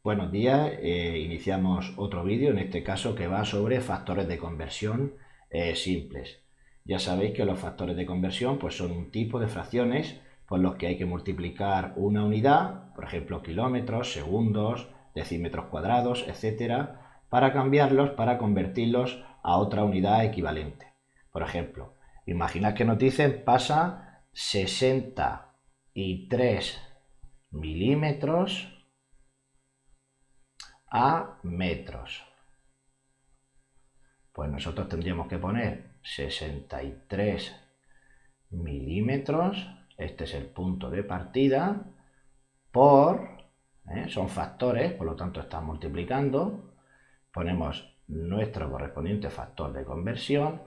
Buenos días, iniciamos otro vídeo, en este caso que va sobre factores de conversión simples. Ya sabéis que los factores de conversión pues son un tipo de fracciones por los que hay que multiplicar una unidad, por ejemplo kilómetros, segundos, decímetros cuadrados, etcétera, para cambiarlos, para convertirlos a otra unidad equivalente. Por ejemplo, imaginad que nos dicen pasa 63 milímetros a metros. Pues nosotros tendríamos que poner 63 milímetros, este es el punto de partida, son factores, por lo tanto están multiplicando, ponemos nuestro correspondiente factor de conversión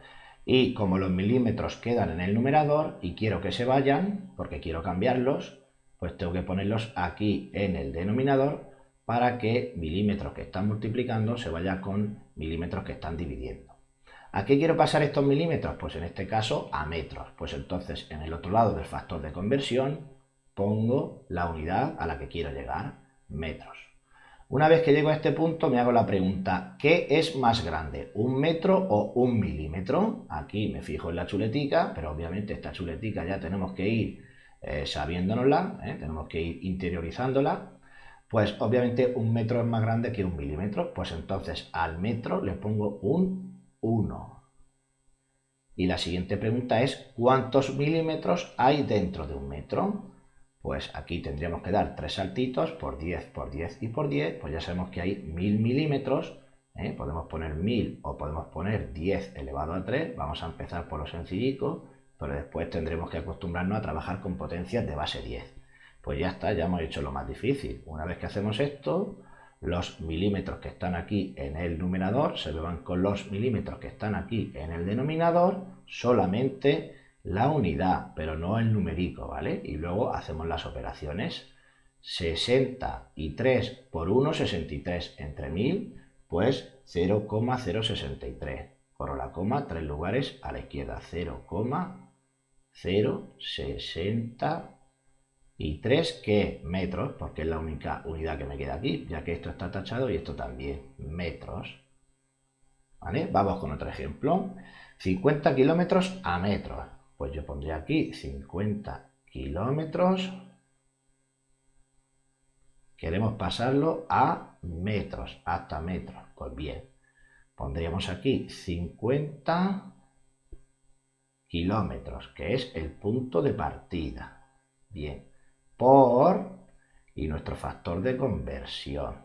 y como los milímetros quedan en el numerador y quiero que se vayan, porque quiero cambiarlos, pues tengo que ponerlos aquí en el denominador para que milímetros que están multiplicando se vayan con milímetros que están dividiendo. ¿A qué quiero pasar estos milímetros? Pues en este caso a metros. Pues entonces en el otro lado del factor de conversión pongo la unidad a la que quiero llegar, metros. Una vez que llego a este punto me hago la pregunta, ¿qué es más grande? ¿Un metro o un milímetro? Aquí me fijo en la chuletica, pero obviamente esta chuletica ya tenemos que ir sabiéndonosla, tenemos que ir interiorizándola. Pues obviamente un metro es más grande que un milímetro, pues entonces al metro le pongo un 1. Y la siguiente pregunta es, ¿cuántos milímetros hay dentro de un metro? Pues aquí tendríamos que dar 3 saltitos por 10, por 10 y por 10, pues ya sabemos que hay 1000 milímetros, podemos poner 1000 o podemos poner 10 elevado a 3, vamos a empezar por lo sencillico, pero después tendremos que acostumbrarnos a trabajar con potencias de base 10. Pues ya está, ya hemos hecho lo más difícil. Una vez que hacemos esto, los milímetros que están aquí en el numerador se me van con los milímetros que están aquí en el denominador, solamente la unidad, pero no el numérico, ¿vale? Y luego hacemos las operaciones. 63 por 1, 63 entre 1000, pues 0,063. Corro la coma, 3 lugares a la izquierda, 0,063. ¿Y 3 qué? Metros, porque es la única unidad que me queda aquí, ya que esto está tachado y esto también, metros. ¿Vale? Vamos con otro ejemplo. 50 kilómetros a metros. Pues yo pondría aquí 50 kilómetros. Queremos pasarlo a metros, hasta metros. Pues bien, pondríamos aquí 50 kilómetros, que es el punto de partida. Bien, y nuestro factor de conversión.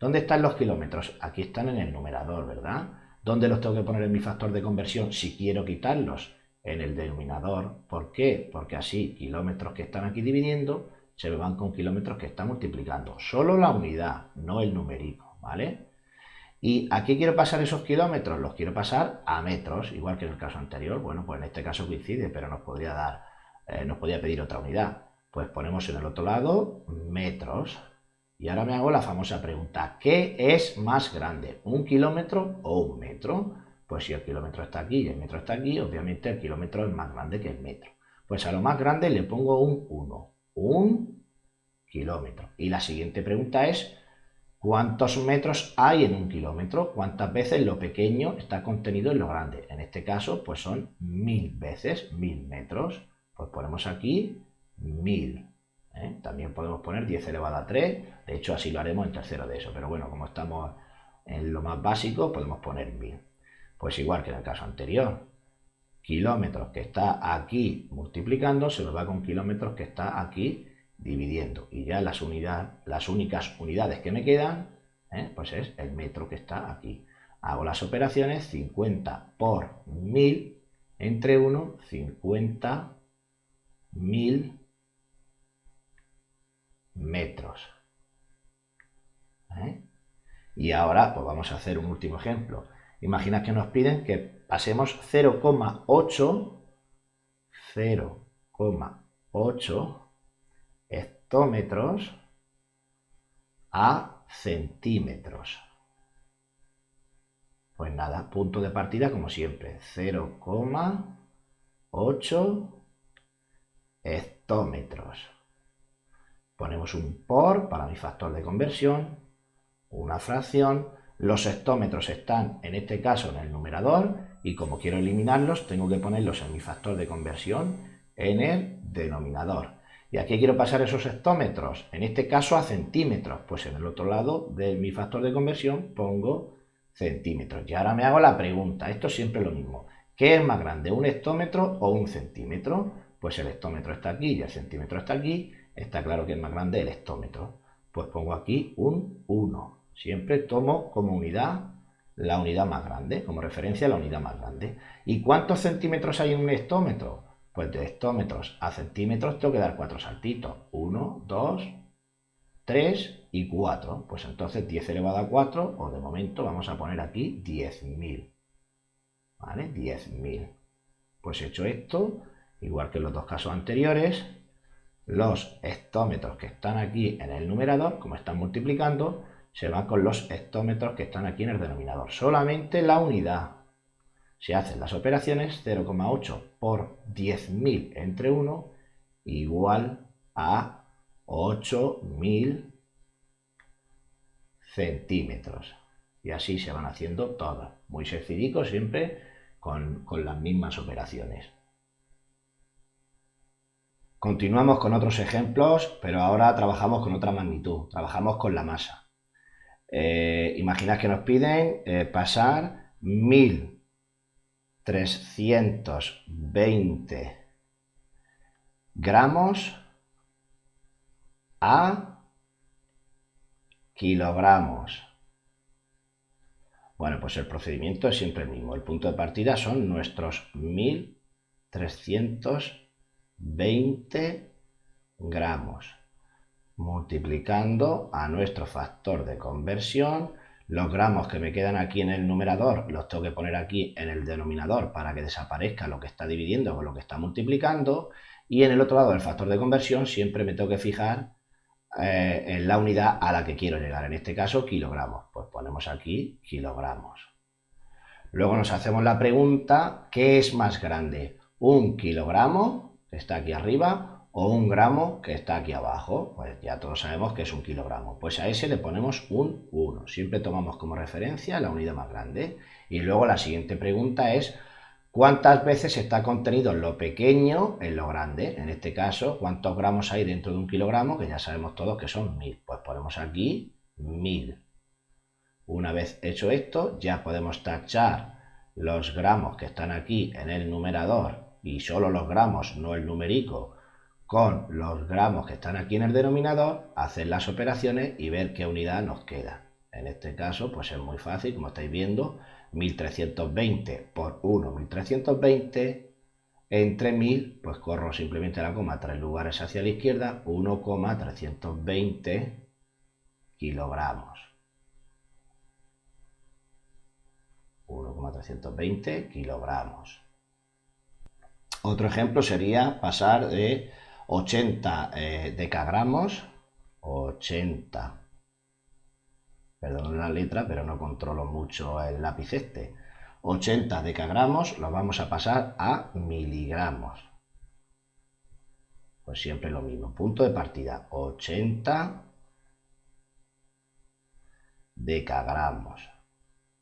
¿Dónde están los kilómetros? Aquí están en el numerador, ¿verdad? ¿Dónde los tengo que poner en mi factor de conversión si quiero quitarlos? En el denominador. ¿Por qué? Porque así kilómetros que están aquí dividiendo se me van con kilómetros que están multiplicando. Solo la unidad, no el numérico, ¿vale? ¿Y a qué quiero pasar esos kilómetros? Los quiero pasar a metros, igual que en el caso anterior. Bueno, pues en este caso coincide, pero nos podría pedir otra unidad. Pues ponemos en el otro lado metros. Y ahora me hago la famosa pregunta, ¿qué es más grande? ¿Un kilómetro o un metro? Pues si el kilómetro está aquí y el metro está aquí, obviamente el kilómetro es más grande que el metro. Pues a lo más grande le pongo un 1, un kilómetro. Y la siguiente pregunta es, ¿cuántos metros hay en un kilómetro? ¿Cuántas veces lo pequeño está contenido en lo grande? En este caso, pues son 1000 veces, 1000 metros. Pues ponemos aquí 1000. También podemos poner 10 elevado a 3. De hecho, así lo haremos en tercero de eso. Pero bueno, como estamos en lo más básico, podemos poner 1000. Pues igual que en el caso anterior. Kilómetros que está aquí multiplicando se nos va con kilómetros que está aquí dividiendo. Y ya las únicas unidades que me quedan, pues es el metro que está aquí. Hago las operaciones 50 por 1000 entre 1, 50 1000 metros. Y ahora pues vamos a hacer un último ejemplo. Imagina que nos piden que pasemos 0,8 hectómetros a centímetros. Pues nada, punto de partida como siempre, 0,8 hectómetros. Ponemos un por para mi factor de conversión una fracción, los hectómetros están en este caso en el numerador y como quiero eliminarlos tengo que ponerlos en mi factor de conversión en el denominador. ¿Y a qué quiero pasar esos hectómetros? En este caso a centímetros, pues en el otro lado de mi factor de conversión pongo centímetros. Y ahora me hago la pregunta, esto es siempre lo mismo, ¿qué es más grande, un hectómetro o un centímetro? Pues el hectómetro está aquí y el centímetro está aquí, está claro que es más grande el hectómetro. Pues pongo aquí un 1. Siempre tomo como unidad la unidad más grande, como referencia la unidad más grande. ¿Y cuántos centímetros hay en un hectómetro? Pues de hectómetros a centímetros tengo que dar 4 saltitos. 1, 2, 3 y 4. Pues entonces 10 elevado a 4, o de momento vamos a poner aquí 10.000. ¿Vale? 10.000. Pues hecho esto, igual que en los dos casos anteriores, los hectómetros que están aquí en el numerador, como están multiplicando, se van con los hectómetros que están aquí en el denominador. Solamente la unidad. Se hacen las operaciones 0,8 por 10.000 entre 1 igual a 8.000 centímetros. Y así se van haciendo todos. Muy sencillico, siempre con las mismas operaciones. Continuamos con otros ejemplos, pero ahora trabajamos con otra magnitud. Trabajamos con la masa. Imaginad que nos piden pasar 1.320 gramos a kilogramos. Bueno, pues el procedimiento es siempre el mismo. El punto de partida son nuestros 1.320 gramos, multiplicando a nuestro factor de conversión. Los gramos que me quedan aquí en el numerador los tengo que poner aquí en el denominador para que desaparezca lo que está dividiendo con lo que está multiplicando, y en el otro lado del factor de conversión siempre me tengo que fijar en la unidad a la que quiero llegar, en este caso kilogramos. Pues ponemos aquí kilogramos. Luego nos hacemos la pregunta, ¿qué es más grande? ¿Un kilogramo, que está aquí arriba, o un gramo, que está aquí abajo? Pues ya todos sabemos que es un kilogramo. Pues a ese le ponemos un 1. Siempre tomamos como referencia la unidad más grande. Y luego la siguiente pregunta es, ¿cuántas veces está contenido lo pequeño en lo grande? En este caso, ¿cuántos gramos hay dentro de un kilogramo? Que ya sabemos todos que son 1.000. Pues ponemos aquí 1.000. Una vez hecho esto, ya podemos tachar los gramos que están aquí en el numerador, y solo los gramos, no el numérico, con los gramos que están aquí en el denominador, hacer las operaciones y ver qué unidad nos queda. En este caso, pues es muy fácil, como estáis viendo, 1.320 por 1, 1.320, entre 1.000, pues corro simplemente la coma 3 lugares hacia la izquierda, 1,320 kilogramos. 1,320 kilogramos. Otro ejemplo sería pasar de 80 decagramos, 80, perdón la letra, pero no controlo mucho el lápiz este, 80 decagramos los vamos a pasar a miligramos. Pues siempre lo mismo, punto de partida, 80 decagramos,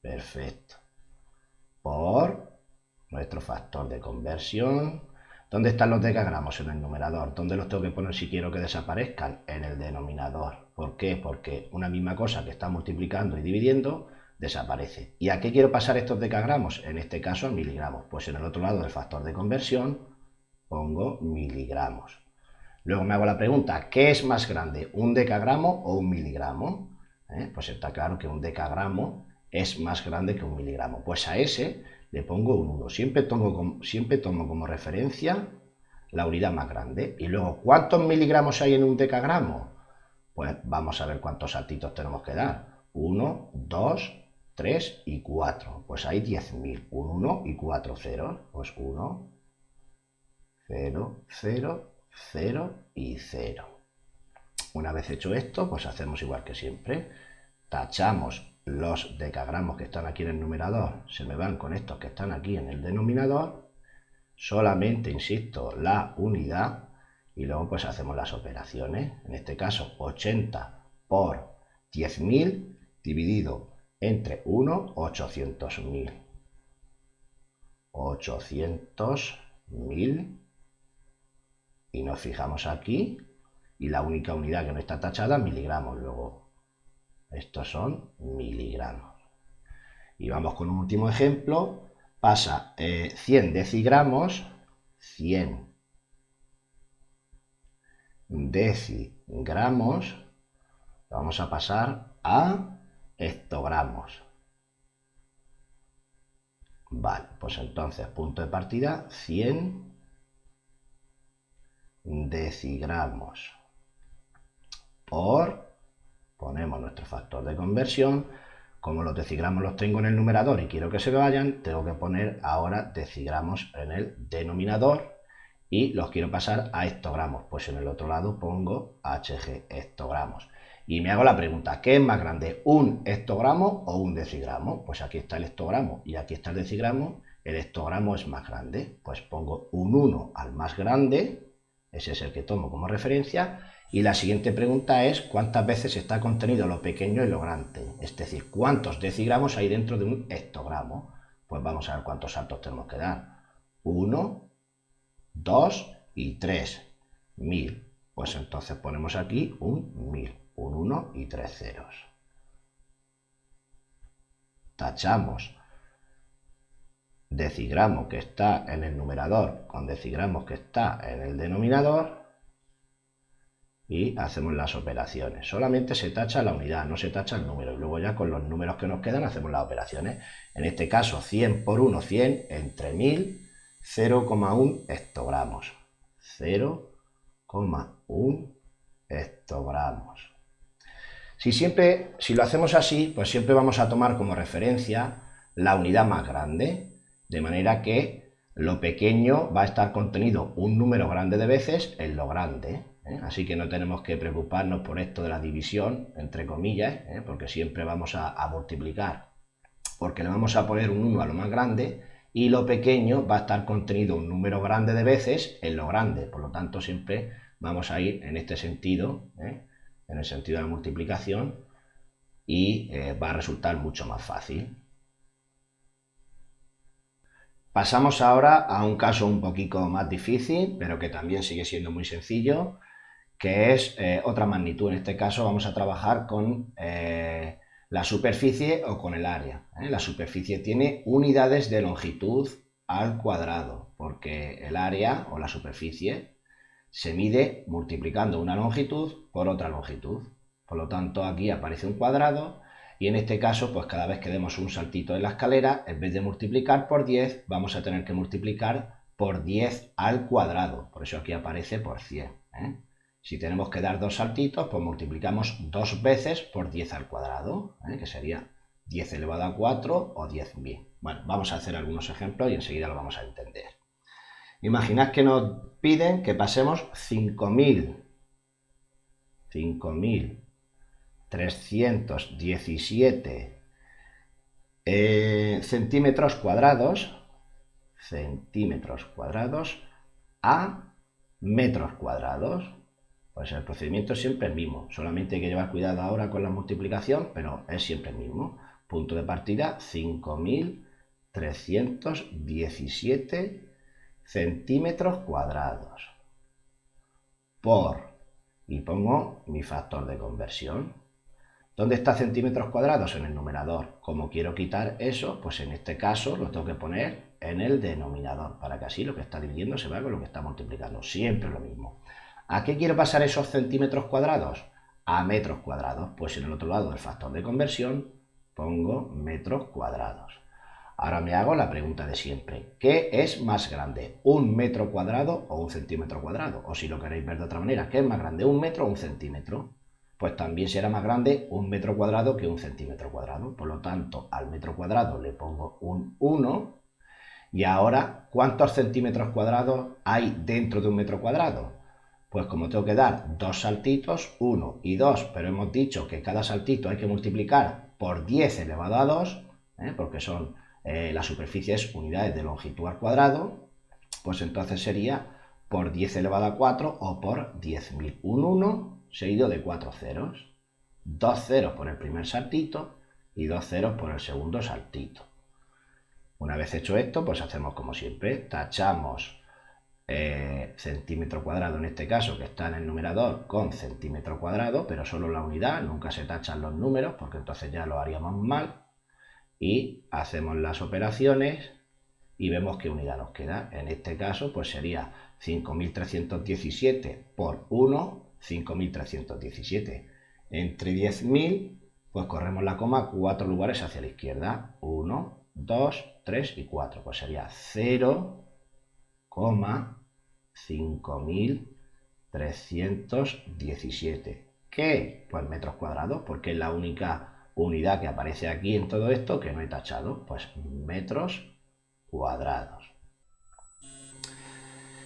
perfecto, por nuestro factor de conversión. ¿Dónde están los decagramos? En el numerador. ¿Dónde los tengo que poner si quiero que desaparezcan? En el denominador. ¿Por qué? Porque una misma cosa que está multiplicando y dividiendo desaparece. ¿Y a qué quiero pasar estos decagramos? En este caso a miligramos. Pues en el otro lado del factor de conversión pongo miligramos. Luego me hago la pregunta, ¿qué es más grande? ¿Un decagramo o un miligramo? Pues está claro que un decagramo es más grande que un miligramo. Pues a ese le pongo un 1. Siempre tomo como referencia la unidad más grande. Y luego, ¿cuántos miligramos hay en un decagramo? Pues vamos a ver cuántos saltitos tenemos que dar. 1, 2, 3 y 4. Pues hay 10.000. Un 1 y 4 ceros. Pues 1, 0, 0, 0 y 0. Una vez hecho esto, pues hacemos igual que siempre. Tachamos los decagramos que están aquí en el numerador, se me van con estos que están aquí en el denominador, solamente, insisto, la unidad, y luego pues hacemos las operaciones. En este caso 80 por 10.000 dividido entre 1, 800.000. 800.000. Y nos fijamos aquí, y la única unidad que no está tachada es miligramos. Luego, estos son miligramos. Y vamos con un último ejemplo. Pasa 100 decigramos, 100 decigramos, lo vamos a pasar a hectogramos. Vale, pues entonces, punto de partida, 100 decigramos por, ponemos nuestro factor de conversión. Como los decigramos los tengo en el numerador y quiero que se vayan, tengo que poner ahora decigramos en el denominador y los quiero pasar a hectogramos. Pues en el otro lado pongo HG, hectogramos. Y me hago la pregunta, ¿qué es más grande? ¿Un hectogramo o un decigramo? Pues aquí está el hectogramo y aquí está el decigramo. El hectogramo es más grande. Pues pongo un 1 al más grande, ese es el que tomo como referencia. Y la siguiente pregunta es ¿cuántas veces está contenido lo pequeño y lo grande? Es decir, ¿cuántos decigramos hay dentro de un hectogramo? Pues vamos a ver cuántos saltos tenemos que dar. 1, 2 y 3. 1000. Pues entonces ponemos aquí un 1000. Un 1 y 3 ceros. Tachamos decigramo que está en el numerador con decigramos que está en el denominador. Y hacemos las operaciones. Solamente se tacha la unidad, no se tacha el número. Y luego ya con los números que nos quedan hacemos las operaciones. En este caso 100 por 1, 100 entre 1000, 0,1 hectogramos. 0,1 hectogramos. Si lo hacemos así, pues siempre vamos a tomar como referencia la unidad más grande. De manera que lo pequeño va a estar contenido un número grande de veces en lo grande. Así que no tenemos que preocuparnos por esto de la división, entre comillas, porque siempre vamos a multiplicar, porque le vamos a poner un 1 a lo más grande y lo pequeño va a estar contenido un número grande de veces en lo grande. Por lo tanto, siempre vamos a ir en este sentido, en el sentido de la multiplicación, y va a resultar mucho más fácil. Pasamos ahora a un caso un poquito más difícil, pero que también sigue siendo muy sencillo, que es otra magnitud. En este caso vamos a trabajar con la superficie o con el área. La superficie tiene unidades de longitud al cuadrado, porque el área o la superficie se mide multiplicando una longitud por otra longitud. Por lo tanto, aquí aparece un cuadrado y en este caso, pues cada vez que demos un saltito en la escalera, en vez de multiplicar por 10, vamos a tener que multiplicar por 10 al cuadrado. Por eso aquí aparece por 100. Si tenemos que dar dos saltitos, pues multiplicamos dos veces por 10 al cuadrado, que sería 10 elevado a 4 o 10.000. Bueno, vamos a hacer algunos ejemplos y enseguida lo vamos a entender. Imaginad que nos piden que pasemos 5.317 centímetros cuadrados a metros cuadrados. Pues el procedimiento es siempre el mismo, solamente hay que llevar cuidado ahora con la multiplicación, pero es siempre el mismo. Punto de partida 5.317 centímetros cuadrados por, y pongo mi factor de conversión. ¿Dónde está centímetros cuadrados? En el numerador. Como quiero quitar eso, pues en este caso lo tengo que poner en el denominador, para que así lo que está dividiendo se vea con lo que está multiplicando. Siempre lo mismo. ¿A qué quiero pasar esos centímetros cuadrados? A metros cuadrados. Pues en el otro lado del factor de conversión pongo metros cuadrados. Ahora me hago la pregunta de siempre. ¿Qué es más grande? ¿Un metro cuadrado o un centímetro cuadrado? O si lo queréis ver de otra manera, ¿qué es más grande? ¿Un metro o un centímetro? Pues también será más grande un metro cuadrado que un centímetro cuadrado. Por lo tanto, al metro cuadrado le pongo un 1. Y ahora, ¿cuántos centímetros cuadrados hay dentro de un metro cuadrado? Pues como tengo que dar dos saltitos, 1 y 2, pero hemos dicho que cada saltito hay que multiplicar por 10 elevado a 2, porque son la superficie es unidades de longitud al cuadrado, pues entonces sería por 10 elevado a 4 o por 10.000. Un 1 seguido de 4 ceros. 2 ceros por el primer saltito y 2 ceros por el segundo saltito. Una vez hecho esto, pues hacemos como siempre, tachamos centímetro cuadrado en este caso, que está en el numerador, con centímetro cuadrado, pero solo la unidad, nunca se tachan los números, porque entonces ya lo haríamos mal, y hacemos las operaciones y vemos qué unidad nos queda. En este caso, pues sería 5.317 por 1, 5.317. Entre 10.000, pues corremos la coma 4 lugares hacia la izquierda. 1, 2, 3 y 4. Pues sería 0,5317. ¿Qué? Pues metros cuadrados, porque es la única unidad que aparece aquí en todo esto que no he tachado. Pues metros cuadrados.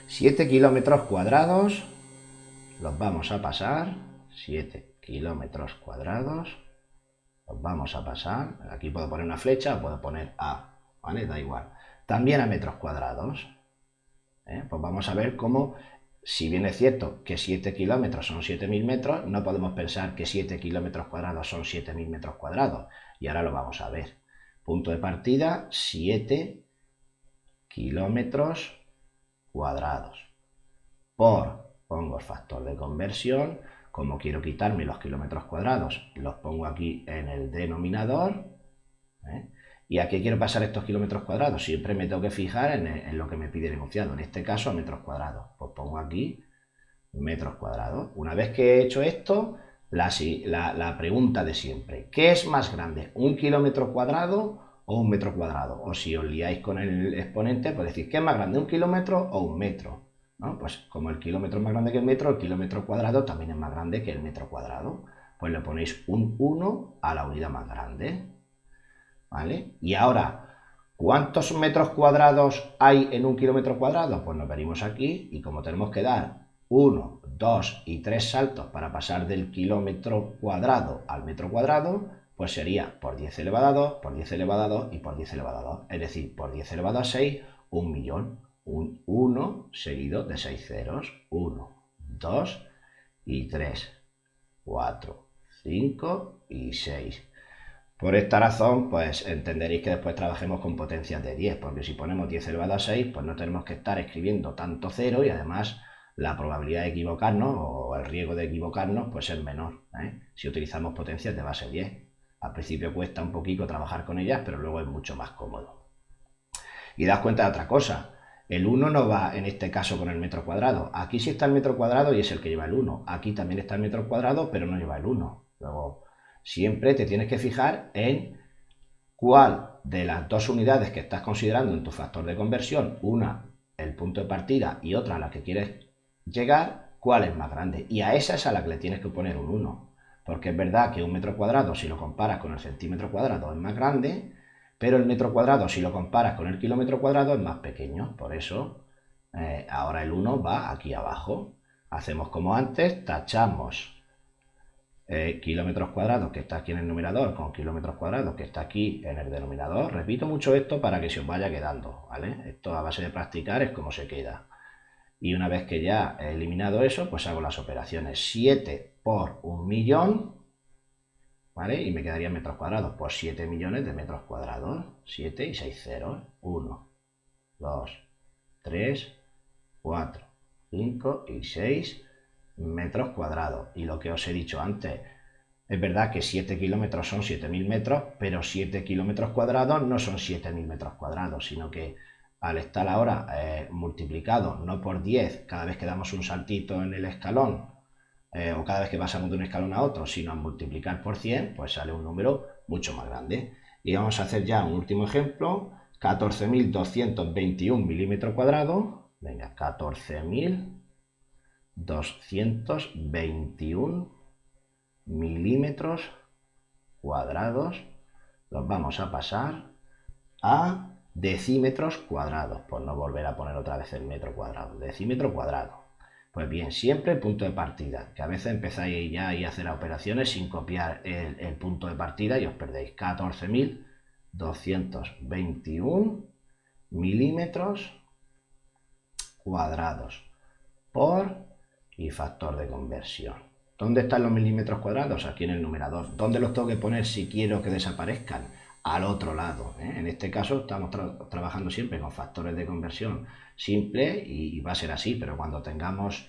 7 kilómetros cuadrados los vamos a pasar. 7 kilómetros cuadrados los vamos a pasar. Aquí puedo poner una flecha o puedo poner A, ¿vale? Da igual. También a metros cuadrados. Pues vamos a ver cómo, si bien es cierto que 7 kilómetros son 7.000 metros, no podemos pensar que 7 kilómetros cuadrados son 7.000 metros cuadrados. Y ahora lo vamos a ver. Punto de partida, 7 kilómetros cuadrados por, pongo el factor de conversión, como quiero quitarme los kilómetros cuadrados, los pongo aquí en el denominador, ¿y a qué quiero pasar estos kilómetros cuadrados? Siempre me tengo que fijar en lo que me pide el enunciado, en este caso metros cuadrados, pues pongo aquí metros cuadrados. Una vez que he hecho esto, la pregunta de siempre, ¿qué es más grande, un kilómetro cuadrado o un metro cuadrado? O si os liáis con el exponente, pues decís, ¿qué es más grande, un kilómetro o un metro? ¿No? Pues como el kilómetro es más grande que el kilómetro cuadrado también es más grande que el metro cuadrado. Pues le ponéis un 1 a la unidad más grande. ¿Vale? Y ahora, ¿cuántos metros cuadrados hay en un kilómetro cuadrado? Pues nos venimos aquí y como tenemos que dar 1, 2 y 3 saltos para pasar del kilómetro cuadrado al metro cuadrado, pues sería por 10 elevado a 2, por 10 elevado a 2 y por 10 elevado a 2. Es decir, por 10 elevado a 6, 1.000.000. Un 1 seguido de 6 ceros. 1, 2 y 3, 4, 5 y 6. Por esta razón, pues entenderéis que después trabajemos con potencias de 10, porque si ponemos 10 elevado a 6, pues no tenemos que estar escribiendo tanto cero y además la probabilidad de equivocarnos o el riesgo de equivocarnos pues es menor, si utilizamos potencias de base 10. Al principio cuesta un poquito trabajar con ellas, pero luego es mucho más cómodo. Y daos cuenta de otra cosa, el 1 no va en este caso con el metro cuadrado. Aquí sí está el metro cuadrado y es el que lleva el 1. Aquí también está el metro cuadrado, pero no lleva el 1. Luego, siempre te tienes que fijar en cuál de las dos unidades que estás considerando en tu factor de conversión, una el punto de partida y otra a la que quieres llegar, cuál es más grande. Y a esa es a la que le tienes que poner un 1. Porque es verdad que un metro cuadrado, si lo comparas con el centímetro cuadrado, es más grande, pero el metro cuadrado, si lo comparas con el kilómetro cuadrado, es más pequeño. Por eso, ahora el 1 va aquí abajo. Hacemos como antes, tachamos kilómetros cuadrados que está aquí en el numerador con kilómetros cuadrados que está aquí en el denominador. Repito mucho esto para que se os vaya quedando, ¿vale? Esto a base de practicar es como se queda. Y una vez que ya he eliminado eso, pues hago las operaciones. 7 por 1.000.000, ¿vale? Y me quedarían metros cuadrados. Pues 7 millones de metros cuadrados. 7 y 6 ceros. 1, 2, 3, 4, 5 y 6 metros cuadrados. Y lo que os he dicho antes, es verdad que 7 kilómetros son 7.000 metros, pero 7 kilómetros cuadrados no son 7.000 metros cuadrados, sino que al estar ahora multiplicado no por 10 cada vez que damos un saltito en el escalón, o cada vez que pasamos de un escalón a otro, sino a multiplicar por 100, pues sale un número mucho más grande. Y vamos a hacer ya un último ejemplo, 14.221 milímetros cuadrados. Venga, 14.221 milímetros cuadrados los vamos a pasar a decímetros cuadrados, por no volver a poner otra vez el metro cuadrado, decímetro cuadrado. Pues bien, siempre el punto de partida, que a veces empezáis ya a hacer operaciones sin copiar el punto de partida y os perdéis. 14.221 milímetros cuadrados por y factor de conversión. ¿Dónde están los milímetros cuadrados? Aquí en el numerador. ¿Dónde los tengo que poner si quiero que desaparezcan? Al otro lado. En este caso estamos trabajando siempre con factores de conversión simples y va a ser así, pero cuando tengamos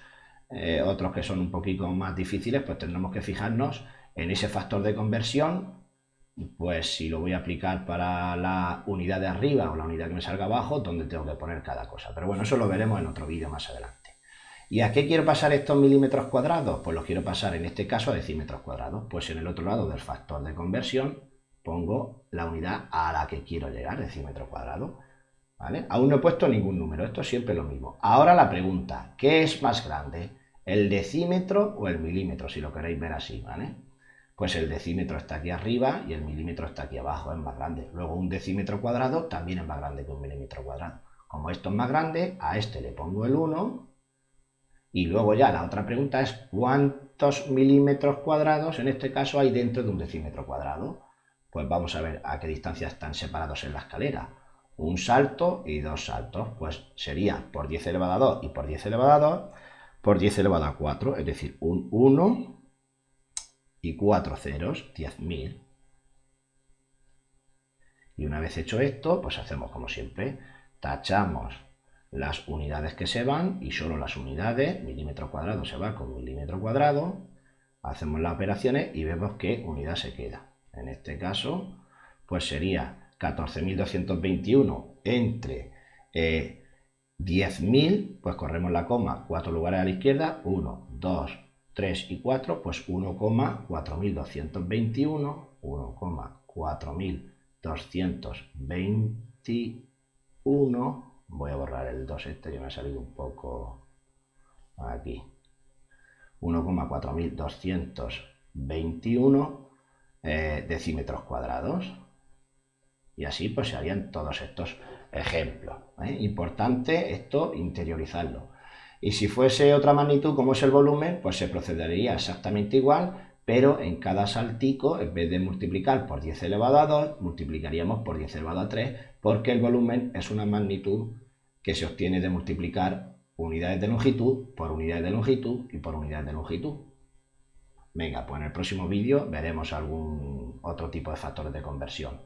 otros que son un poquito más difíciles, pues tendremos que fijarnos en ese factor de conversión, pues si lo voy a aplicar para la unidad de arriba o la unidad que me salga abajo, dónde tengo que poner cada cosa. Pero bueno, eso lo veremos en otro vídeo más adelante. ¿Y a qué quiero pasar estos milímetros cuadrados? Pues los quiero pasar en este caso a decímetros cuadrados. Pues en el otro lado del factor de conversión pongo la unidad a la que quiero llegar, decímetro cuadrado. ¿Vale? Aún no he puesto ningún número, esto es siempre lo mismo. Ahora la pregunta, ¿qué es más grande? ¿El decímetro o el milímetro? Si lo queréis ver así, ¿vale? Pues el decímetro está aquí arriba y el milímetro está aquí abajo, es más grande. Luego un decímetro cuadrado también es más grande que un milímetro cuadrado. Como esto es más grande, a este le pongo el 1. Y luego ya la otra pregunta es ¿cuántos milímetros cuadrados en este caso hay dentro de un decímetro cuadrado? Pues vamos a ver a qué distancia están separados en la escalera. Un salto y dos saltos, pues sería por 10 elevado a 2 y por 10 elevado a 2 por 10 elevado a 4, es decir, un 1 y 4 ceros, 10.000. Y una vez hecho esto, pues hacemos como siempre, tachamos las unidades que se van y solo las unidades, milímetro cuadrado se va con milímetro cuadrado, hacemos las operaciones y vemos qué unidad se queda. En este caso, pues sería 14.221 entre 10.000, pues corremos la coma 4 lugares a la izquierda, 1, 2, 3 y 4, pues 1,4221, 1,4221, voy a borrar el 2 este que me ha salido un poco aquí, 1,4221 decímetros cuadrados. Y así pues se harían todos estos ejemplos. Importante esto interiorizarlo. Y si fuese otra magnitud como es el volumen, pues se procedería exactamente igual, pero en cada saltico, en vez de multiplicar por 10 elevado a 2, multiplicaríamos por 10 elevado a 3, porque el volumen es una magnitud que se obtiene de multiplicar unidades de longitud por unidades de longitud y por unidades de longitud. Venga, pues en el próximo vídeo veremos algún otro tipo de factores de conversión.